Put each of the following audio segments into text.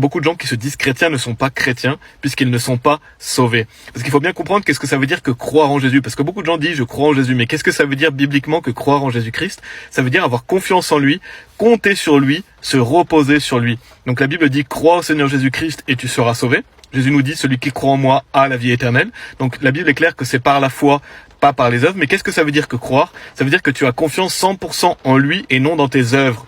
Beaucoup de gens qui se disent chrétiens ne sont pas chrétiens puisqu'ils ne sont pas sauvés. Parce qu'il faut bien comprendre qu'est-ce que ça veut dire que croire en Jésus. Parce que beaucoup de gens disent je crois en Jésus. Mais qu'est-ce que ça veut dire bibliquement que croire en Jésus-Christ? Ça veut dire avoir confiance en lui, compter sur lui, se reposer sur lui. Donc la Bible dit crois au Seigneur Jésus-Christ et tu seras sauvé. Jésus nous dit celui qui croit en moi a la vie éternelle. Donc la Bible est claire que c'est par la foi, pas par les œuvres. Mais qu'est-ce que ça veut dire que croire? Ça veut dire que tu as confiance 100% en lui et non dans tes œuvres.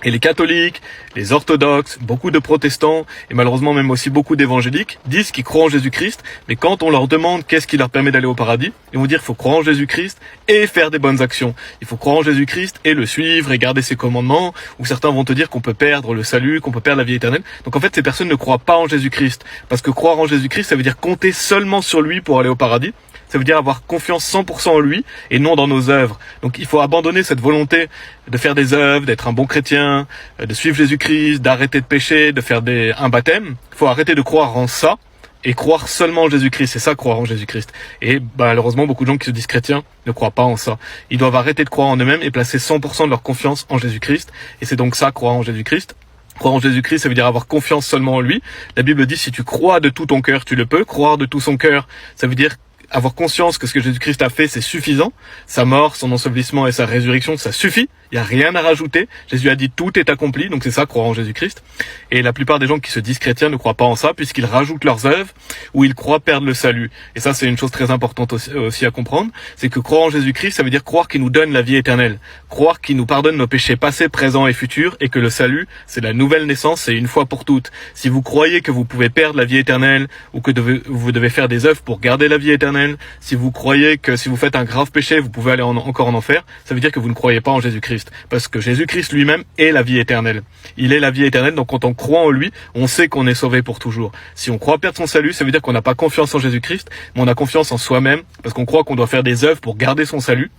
Et les catholiques, les orthodoxes, beaucoup de protestants et malheureusement même aussi beaucoup d'évangéliques disent qu'ils croient en Jésus-Christ, mais quand on leur demande qu'est-ce qui leur permet d'aller au paradis, ils vont dire qu'il faut croire en Jésus-Christ et faire des bonnes actions. Il faut croire en Jésus-Christ et le suivre et garder ses commandements, ou certains vont te dire qu'on peut perdre le salut, qu'on peut perdre la vie éternelle. Donc en fait, ces personnes ne croient pas en Jésus-Christ, parce que croire en Jésus-Christ, ça veut dire compter seulement sur lui pour aller au paradis. Ça veut dire avoir confiance 100% en lui et non dans nos œuvres. Donc il faut abandonner cette volonté de faire des œuvres, d'être un bon chrétien, de suivre Jésus-Christ, d'arrêter de pécher, de faire un baptême. Il faut arrêter de croire en ça et croire seulement en Jésus-Christ. C'est ça, croire en Jésus-Christ. Et malheureusement, beaucoup de gens qui se disent chrétiens ne croient pas en ça. Ils doivent arrêter de croire en eux-mêmes et placer 100% de leur confiance en Jésus-Christ. Et c'est donc ça, croire en Jésus-Christ. Croire en Jésus-Christ, ça veut dire avoir confiance seulement en lui. La Bible dit si tu crois de tout ton cœur, tu le peux. Croire de tout son cœur, ça veut dire avoir conscience que ce que Jésus-Christ a fait, c'est suffisant. Sa mort, son ensevelissement et sa résurrection, ça suffit. Il n'y a rien à rajouter. Jésus a dit tout est accompli. Donc c'est ça, croire en Jésus-Christ. Et la plupart des gens qui se disent chrétiens ne croient pas en ça puisqu'ils rajoutent leurs œuvres ou ils croient perdre le salut. Et ça, c'est une chose très importante aussi à comprendre. C'est que croire en Jésus-Christ, ça veut dire croire qu'il nous donne la vie éternelle. Croire qu'il nous pardonne nos péchés passés, présents et futurs et que le salut, c'est la nouvelle naissance, c'est une fois pour toutes. Si vous croyez que vous pouvez perdre la vie éternelle ou que vous devez faire des œuvres pour garder la vie éternelle, si vous croyez que si vous faites un grave péché, vous pouvez aller encore en enfer, ça veut dire que vous ne croyez pas en Jésus-Christ. Parce que Jésus-Christ lui-même est la vie éternelle. Il est la vie éternelle, donc quand on croit en lui, on sait qu'on est sauvé pour toujours. Si on croit perdre son salut, ça veut dire qu'on n'a pas confiance en Jésus-Christ, mais on a confiance en soi-même, parce qu'on croit qu'on doit faire des œuvres pour garder son salut.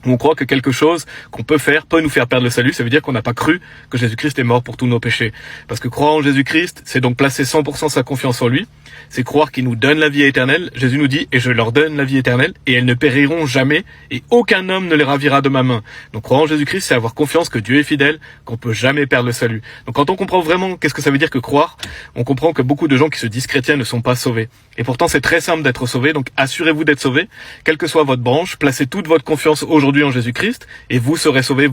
On croit que quelque chose qu'on peut faire peut nous faire perdre le salut, ça veut dire qu'on n'a pas cru que Jésus-Christ est mort pour tous nos péchés. Parce que croire en Jésus-Christ, c'est donc placer 100% sa confiance en lui, c'est croire qu'il nous donne la vie éternelle. Jésus nous dit « Et je leur donne la vie éternelle, et elles ne périront jamais, et aucun homme ne les ravira de ma main. » Donc croire en Jésus-Christ, c'est avoir confiance que Dieu est fidèle, qu'on peut jamais perdre le salut. Donc quand on comprend vraiment qu'est-ce que ça veut dire que croire, on comprend que beaucoup de gens qui se disent chrétiens ne sont pas sauvés. Et pourtant c'est très simple d'être sauvé, donc assurez-vous d'être sauvé, quelle que soit votre branche, placez toute votre confiance aujourd'hui en Jésus-Christ et vous serez sauvés.